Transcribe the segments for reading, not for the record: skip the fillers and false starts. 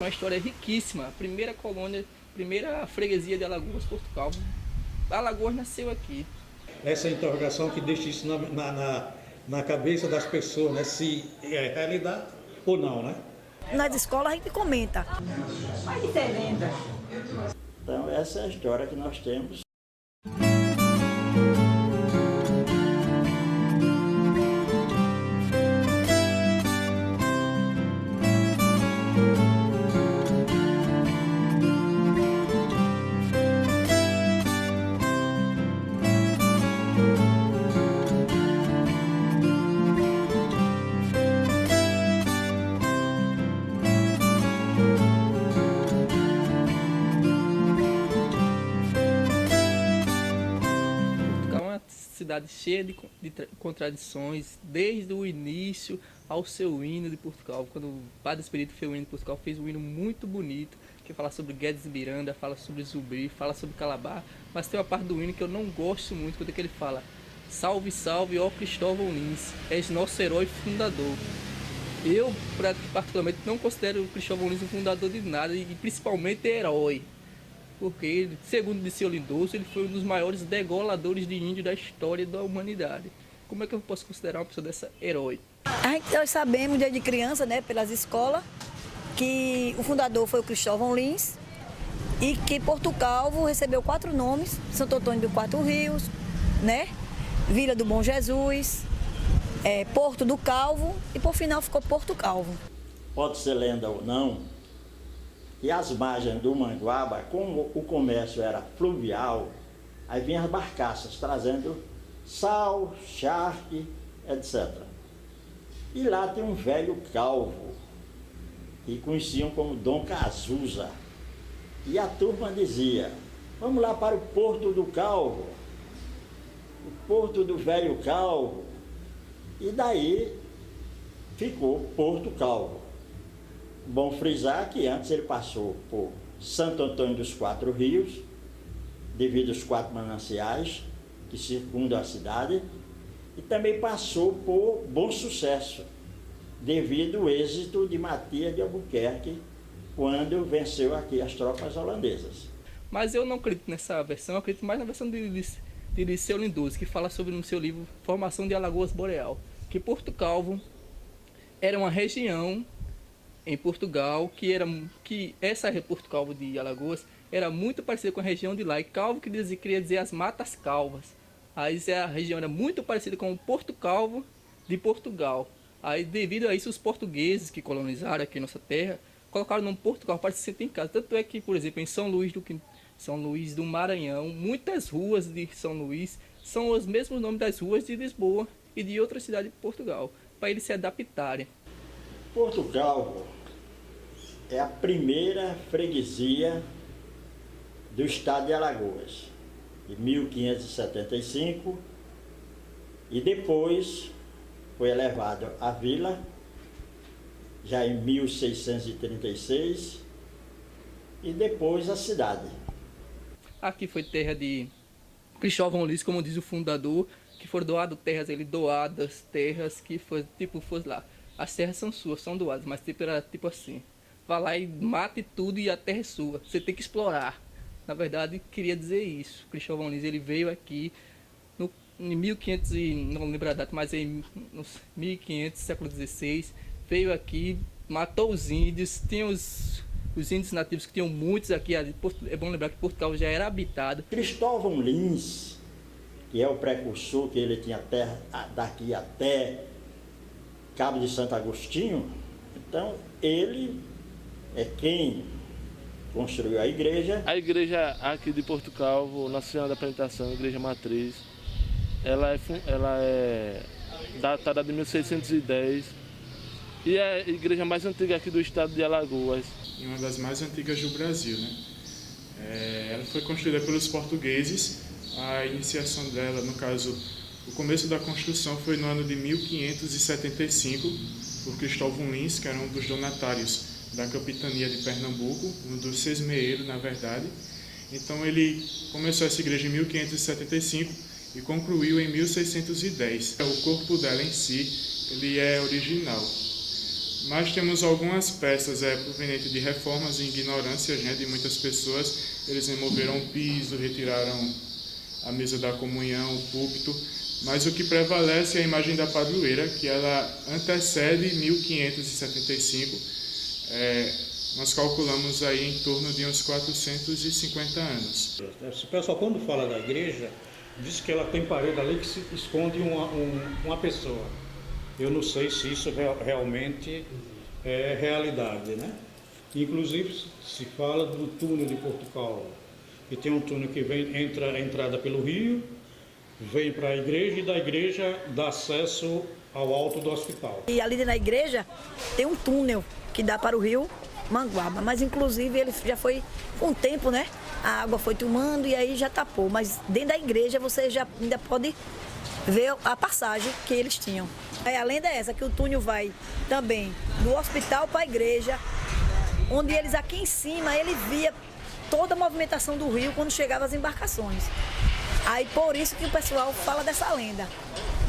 Uma história riquíssima, a primeira colônia, primeira freguesia de Alagoas, Porto Calvo. Alagoas nasceu aqui. Essa interrogação que deixa isso na cabeça das pessoas, né? Se é realidade ou não, né? Nas escolas a gente comenta. Mas isso é lenda. Então essa é a história que nós temos. Portugal é uma cidade cheia de contradições, desde o início ao seu hino de Portugal. Quando o Padre Espírito fez o hino de Portugal, fez um hino muito bonito, que fala sobre Guedes e Miranda, fala sobre Zumbi, fala sobre Calabar, mas tem uma parte do hino que eu não gosto muito, quando é que ele fala: salve, salve, ó Cristóvão Lins, és nosso herói fundador. Eu, particularmente, não considero o Cristóvão Lins um fundador de nada, e principalmente herói. Porque ele, segundo Dirceu Lindoso, ele foi um dos maiores degoladores de índio da história da humanidade. Como é que eu posso considerar uma pessoa dessa herói? Nós sabemos desde criança, né, pelas escolas, que o fundador foi o Cristóvão Lins e que Porto Calvo recebeu 4 nomes: Santo Antônio do Quatro Rios, né, Vila do Bom Jesus, Porto do Calvo e por final ficou Porto Calvo. Pode ser lenda ou não, e as margens do Manguaba, como o comércio era fluvial, aí vinham as barcaças trazendo sal, charque, etc. E lá tem um velho calvo, que conheciam como Dom Cazuza. E a turma dizia: vamos lá para o Porto do Calvo, o Porto do Velho Calvo. E daí ficou Porto Calvo. Bom frisar que antes ele passou por Santo Antônio dos Quatro Rios, devido aos 4 mananciais que circundam a cidade, e também passou por Bom Sucesso, devido ao êxito de Matias de Albuquerque, quando venceu aqui as tropas holandesas. Mas eu não acredito nessa versão, eu acredito mais na versão de Dirceu Lindoso, que fala sobre, no seu livro, Formação de Alagoas Boreal, que Porto Calvo era uma região em Portugal, que essa Porto Calvo de Alagoas era muito parecida com a região de lá, e Calvo queria dizer as Matas Calvas. Aí a região era muito parecida com o Porto Calvo de Portugal. Aí, devido a isso, os portugueses que colonizaram aqui nossa terra colocaram o nome Portugal para se sentir em casa. Tanto é que, por exemplo, em São Luís do Maranhão, muitas ruas de São Luís são os mesmos nomes das ruas de Lisboa e de outras cidades de Portugal, para eles se adaptarem. Porto Calvo é a primeira freguesia do estado de Alagoas, de 1575, e depois foi elevado à vila, já em 1636, e depois a cidade. Aqui foi terra de Cristóvão Lins, como diz o fundador, que foram doadas terras que foi lá. As terras são suas, são doadas, mas era tipo assim: vá lá e mate tudo e a terra é sua, você tem que explorar. Na verdade, queria dizer isso. Cristóvão Lins, ele veio aqui em 1500, não lembro a data, mas em 1500, século XVI, veio aqui, matou os índios, tinha os índios nativos, que tinham muitos aqui. É bom lembrar que Portugal já era habitado. Cristóvão Lins, que é o precursor, que ele tinha terra daqui até Cabo de Santo Agostinho, então ele é quem construiu a igreja. A igreja aqui de Porto Calvo, Nossa Senhora da Apresentação, igreja matriz, ela é datada de 1610 e é a igreja mais antiga aqui do estado de Alagoas. E uma das mais antigas do Brasil, né? Ela foi construída pelos portugueses. A iniciação dela, no caso, o começo da construção foi no ano de 1575, por Cristóvão Lins, que era um dos donatários da capitania de Pernambuco, um dos sesmeeiros, na verdade. Então ele começou essa igreja em 1575 e concluiu em 1610. O corpo dela em si, ele é original. mas temos algumas peças provenientes de reformas e ignorâncias, né, de muitas pessoas. Eles removeram o piso, retiraram a mesa da comunhão, o púlpito, mas o que prevalece é a imagem da padroeira, que ela antecede 1575. Nós calculamos aí em torno de uns 450 anos. O pessoal, quando fala da igreja, diz que ela tem parede ali que se esconde uma pessoa. Eu não sei se isso realmente é realidade, né? Inclusive, se fala do túnel de Portugal, que tem um túnel que entra a entrada pelo rio, vem para a igreja e da igreja dá acesso ao alto do hospital. E ali na igreja tem um túnel que dá para o rio Manguaba, mas inclusive ele já foi com o tempo, né? A água foi tomando e aí já tapou, mas dentro da igreja você já ainda pode ver a passagem que eles tinham. A lenda é essa, que o túnel vai também do hospital para a igreja, onde eles aqui em cima, ele via toda a movimentação do rio quando chegavam as embarcações. Aí por isso que o pessoal fala dessa lenda,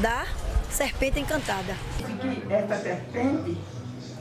da serpente encantada. Que essa serpente,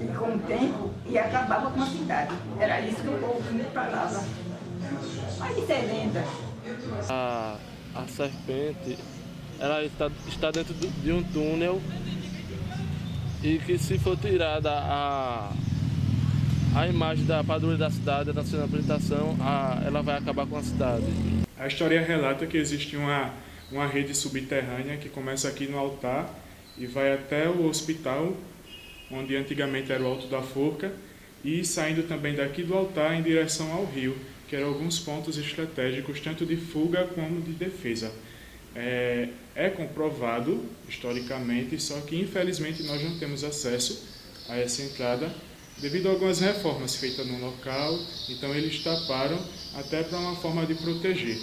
e com o tempo, ia acabava com a cidade. Era isso que o povo me falava. Mas isso é lenda. A serpente, ela está dentro de um túnel e que se for tirada a imagem da padroeira da cidade, da sua apresentação, ela vai acabar com a cidade. A história relata que existe uma rede subterrânea que começa aqui no altar e vai até o hospital, onde antigamente era o Alto da Forca, e saindo também daqui do altar em direção ao rio, que eram alguns pontos estratégicos, tanto de fuga como de defesa. É comprovado historicamente, só que infelizmente nós não temos acesso a essa entrada, devido a algumas reformas feitas no local, então eles taparam até para uma forma de proteger.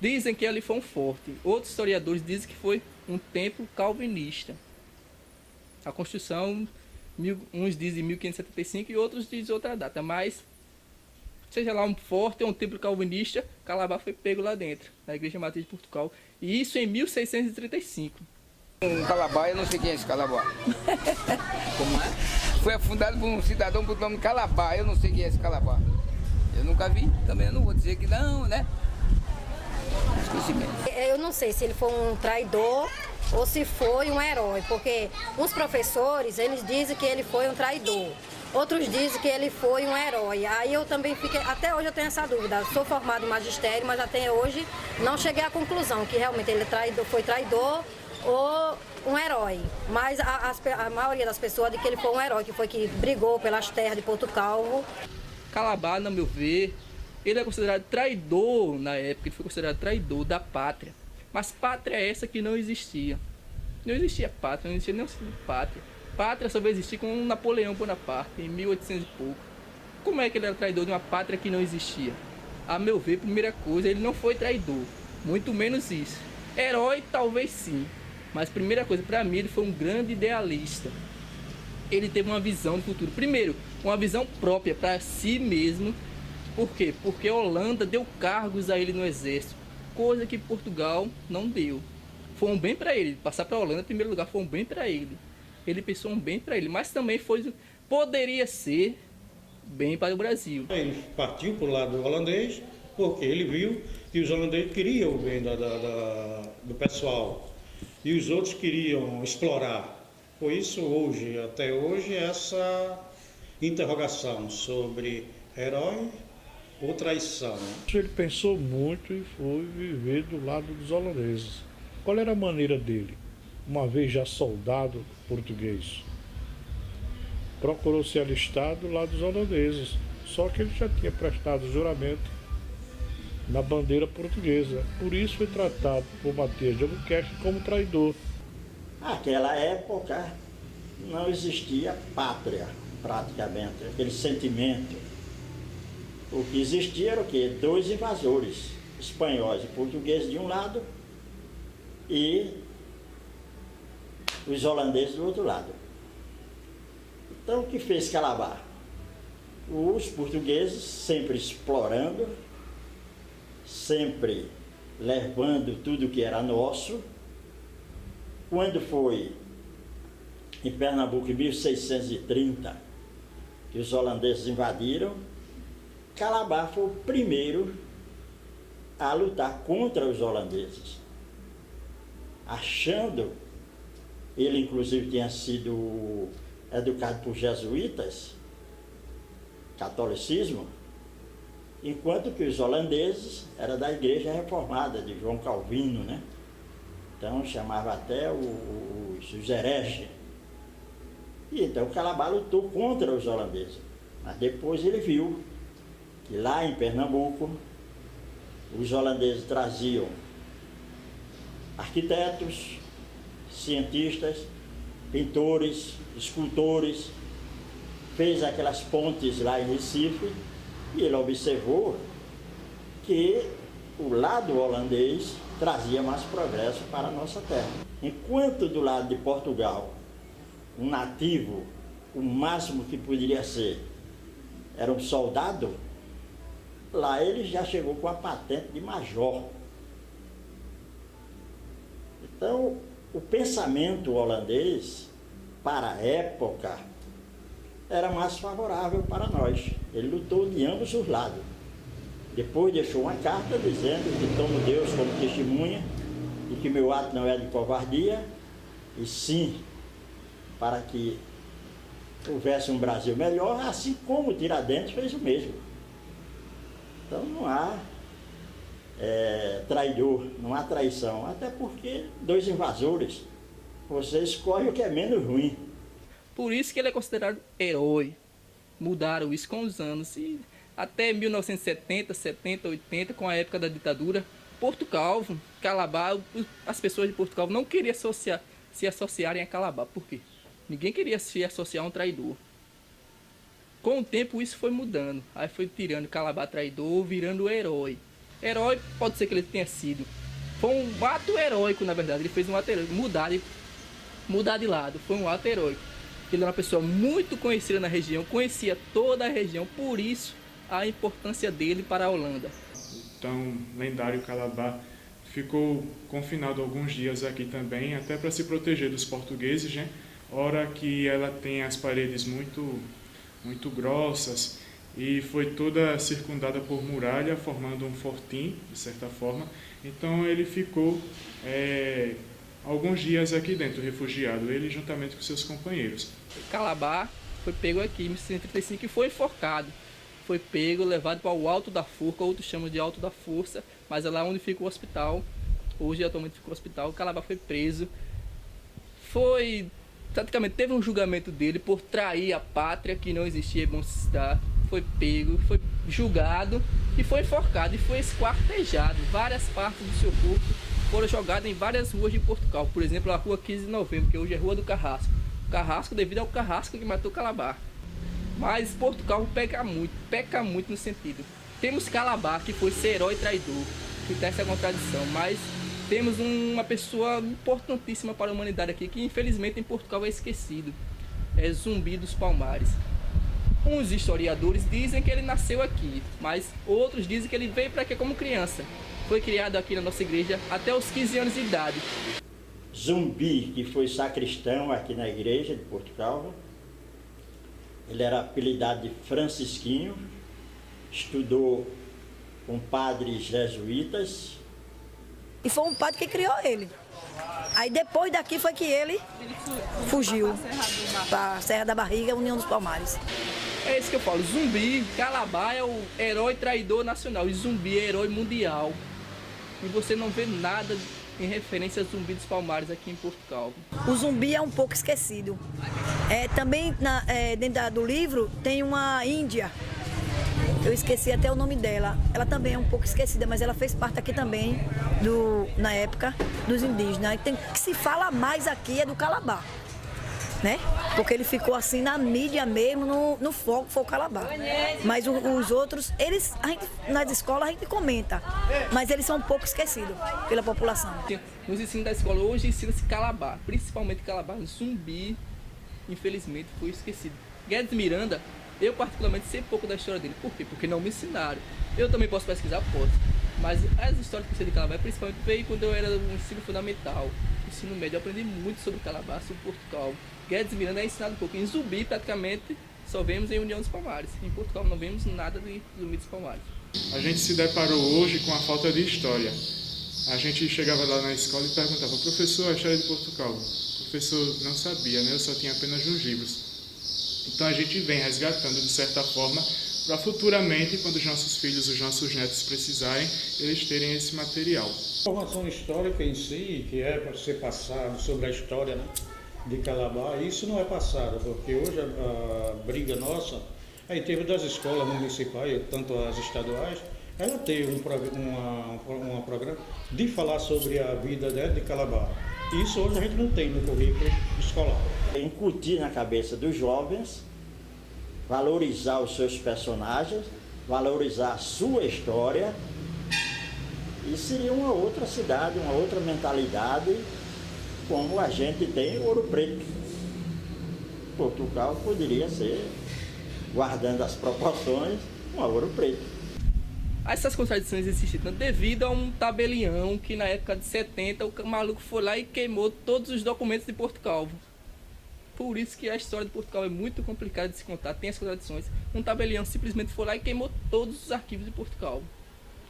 Dizem que ali foi um forte. Outros historiadores dizem que foi um templo calvinista. A construção, uns dizem 1575 e outros dizem outra data, mas seja lá um forte ou um templo calvinista, Calabar foi pego lá dentro, na Igreja Matriz de Portugal. E isso em 1635. Calabar, eu não sei quem é esse Calabar. Como é? Foi fundado por um cidadão por nome Calabar, eu não sei quem é esse Calabar. Eu nunca vi, também não vou dizer que não, né? Esquecimento. Eu não sei se ele foi um traidor ou se foi um herói, porque uns professores, eles dizem que ele foi um traidor. Outros dizem que ele foi um herói. Aí eu também fiquei, até hoje eu tenho essa dúvida. Sou formado em magistério, mas até hoje não cheguei à conclusão que realmente ele foi traidor ou um herói. Mas a maioria das pessoas diz que ele foi um herói, que foi que brigou pelas terras de Porto Calvo. Calabar, no meu ver, ele é considerado traidor na época, ele foi considerado traidor da pátria. Mas pátria é essa que não existia. Não existia pátria, não existia nenhum sentido de pátria. Pátria só vai existir com Napoleão Bonaparte, em 1800 e pouco. Como é que ele era traidor de uma pátria que não existia? A meu ver, primeira coisa, ele não foi traidor. Muito menos isso. Herói, talvez sim. Mas primeira coisa, para mim, ele foi um grande idealista. Ele teve uma visão do futuro. Primeiro, uma visão própria para si mesmo. Por quê? Porque a Holanda deu cargos a ele no exército. Coisa que Portugal não deu. Foi um bem para ele. Passar para a Holanda, em primeiro lugar, foi um bem para ele. Ele pensou um bem para ele, mas também poderia ser bem para o Brasil. Ele partiu para o lado holandês, porque ele viu que os holandeses queriam o bem do pessoal e os outros queriam explorar. Por isso, até hoje, essa interrogação sobre herói ou traição. Ele pensou muito e foi viver do lado dos holandeses. Qual era a maneira dele? Uma vez já soldado português, procurou se alistar do lado dos holandeses, só que ele já tinha prestado juramento na bandeira portuguesa, por isso foi tratado por Matias de Albuquerque como traidor. Naquela época não existia pátria, praticamente, aquele sentimento. O que existia era o quê? Dois invasores, espanhóis e portugueses de um lado e os holandeses do outro lado. Então, o que fez Calabar? Os portugueses sempre explorando, sempre levando tudo que era nosso. Quando foi em Pernambuco em 1630, que os holandeses invadiram, Calabar foi o primeiro a lutar contra os holandeses, achando, ele inclusive tinha sido educado por jesuítas, catolicismo, enquanto que os holandeses eram da Igreja Reformada, de João Calvino, né? Então chamava até os hereges. E então Calabar lutou contra os holandeses. Mas depois ele viu que lá em Pernambuco os holandeses traziam arquitetos, cientistas, pintores, escultores, fez aquelas pontes lá em Recife, e ele observou que o lado holandês trazia mais progresso para a nossa terra. Enquanto do lado de Portugal, um nativo, o máximo que poderia ser, era um soldado, lá ele já chegou com a patente de major. Então, o pensamento holandês, para a época, era mais favorável para nós. Ele lutou de ambos os lados. Depois deixou uma carta dizendo que tomo Deus como testemunha e que meu ato não é de covardia, e sim para que houvesse um Brasil melhor, assim como Tiradentes fez o mesmo. Então não há traidor, não há traição, até porque dois invasores, você escolhe o que é menos ruim. Por isso que ele é considerado herói. Mudaram isso com os anos. E até 1970, 70, 80, com a época da ditadura, Porto Calvo, Calabar, as pessoas de Porto Calvo não queriam se associarem a Calabar. Por quê? Ninguém queria se associar a um traidor. Com o tempo isso foi mudando. Aí foi tirando Calabar traidor, virando herói. Herói pode ser que ele tenha sido. Foi um ato heróico, na verdade. Ele fez um ato heróico, mudar de lado. Foi um ato heróico. Ele era uma pessoa muito conhecida na região, conhecia toda a região, por isso a importância dele para a Holanda. O tão lendário Calabar ficou confinado alguns dias aqui também, até para se proteger dos portugueses, né? Ora que ela tem as paredes muito grossas e foi toda circundada por muralha, formando um fortim, de certa forma. Então ele ficou alguns dias aqui dentro, refugiado, ele juntamente com seus companheiros. Calabar foi pego aqui em 1635 e foi enforcado. Foi pego, levado para o Alto da Forca, outros chamam de Alto da Força, mas é lá onde fica o hospital. Hoje atualmente fica o hospital. Calabar foi preso. Praticamente teve um julgamento dele por trair a pátria, que não existia, é bom citar. Foi pego, foi julgado e foi enforcado e foi esquartejado. Várias partes do seu corpo foram jogadas em várias ruas de Portugal. Por exemplo, a rua 15 de novembro, que hoje é Rua do Carrasco. Carrasco devido ao carrasco que matou Calabar. Mas Portugal peca muito no sentido. Temos Calabar, que foi ser herói e traidor, que tem essa contradição, mas temos uma pessoa importantíssima para a humanidade aqui, que infelizmente em Portugal é esquecido. É Zumbi dos Palmares. Uns historiadores dizem que ele nasceu aqui, mas outros dizem que ele veio para aqui como criança. Foi criado aqui na nossa igreja até os 15 anos de idade. Zumbi, que foi sacristão aqui na igreja de Porto Calvo, ele era apelidado de Francisquinho, estudou com padres jesuítas. E foi um padre que criou ele. Aí depois daqui foi que ele fugiu para a Serra da Barriga, União dos Palmares. É isso que eu falo, Zumbi, Calabar é o herói traidor nacional e Zumbi é herói mundial. E você não vê nada em referência a Zumbi dos Palmares aqui em Porto Calvo. O Zumbi é um pouco esquecido. Também dentro do livro tem uma índia, eu esqueci até o nome dela. Ela também é um pouco esquecida, mas ela fez parte aqui também, na época, dos indígenas. Que se fala mais aqui é do Calabar, né? Porque ele ficou assim na mídia mesmo, no foco foi o Calabar. Mas os outros, nas escolas a gente comenta, mas eles são um pouco esquecidos pela população. Nos ensinos da escola hoje ensina-se Calabar, principalmente Calabar. Zumbi, infelizmente, foi esquecido. Guedes Miranda, eu particularmente sei pouco da história dele. Por quê? Porque não me ensinaram. Eu também posso pesquisar, posso. Mas as histórias que eu sei de Calabar, principalmente veio quando eu era no ensino fundamental. ensino médio, eu aprendi muito sobre Calabar, sobre Porto Calvo. Guedes Miranda é ensinado um pouco. Em Zumbi, praticamente, só vemos em União dos Palmares. Em Porto Calvo não vemos nada de Zumbi dos Palmares. A gente se deparou hoje com a falta de história. A gente chegava lá na escola e perguntava, professor, a história de Porto Calvo? O professor não sabia, né? Eu só tinha apenas nos livros. Então a gente vem resgatando, de certa forma, para futuramente, quando os nossos filhos, os nossos netos precisarem, eles terem esse material. A formação histórica em si, que é para ser passado sobre a história, né, de Calabar, isso não é passado, porque hoje a briga nossa é em termos das escolas municipais, tanto as estaduais, ela tem um programa de falar sobre a vida, né, de Calabar. Isso hoje a gente não tem no currículo escolar. Incutir na cabeça dos jovens, valorizar os seus personagens, valorizar a sua história, e seria uma outra cidade, uma outra mentalidade, como a gente tem em Ouro Preto. Porto Calvo poderia ser, guardando as proporções, uma Ouro Preto. Essas contradições existem devido a um tabelião que na época de 70 o maluco foi lá e queimou todos os documentos de Porto Calvo. Por isso que a história de Porto Calvo é muito complicada de se contar, tem as contradições. Um tabelião simplesmente foi lá e queimou todos os arquivos de Porto Calvo.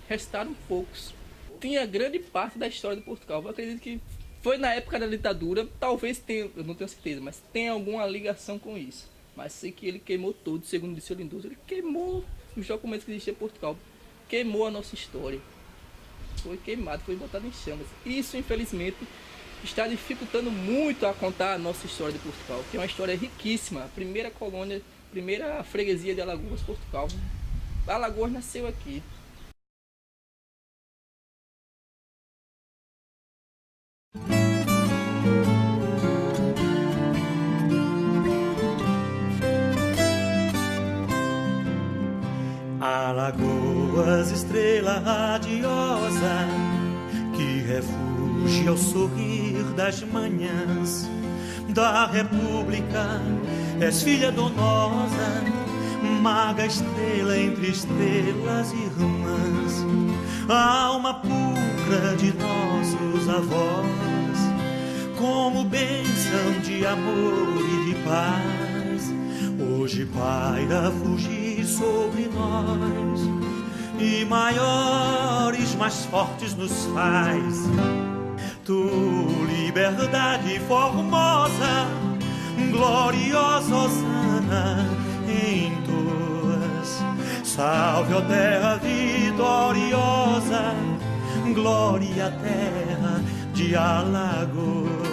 Restaram poucos. Tinha grande parte da história de Porto Calvo. Eu acredito que foi na época da ditadura, talvez tenha, eu não tenho certeza, mas tem alguma ligação com isso. Mas sei que ele queimou tudo, segundo disse o Lindoso. Ele queimou os documentos que existiam em Porto Calvo. Queimou a nossa história. Foi queimado, foi botado em chamas. Isso, infelizmente, está dificultando muito a contar a nossa história de Porto Calvo, que é uma história riquíssima. A primeira colônia, primeira freguesia de Alagoas, Porto Calvo. Alagoas nasceu aqui. Alagoas, estrela radiosa, que refugia ao sorrir das manhãs da República, és filha donosa, maga estrela entre estrelas irmãs, alma pura de nossos avós, como bênção de amor e de paz, hoje paira fugir sobre nós, e maiores, mais fortes nos faz. Tu, liberdade formosa, gloriosa hosana em tuas. Salve, ó terra vitoriosa, glória à terra de Alagoas.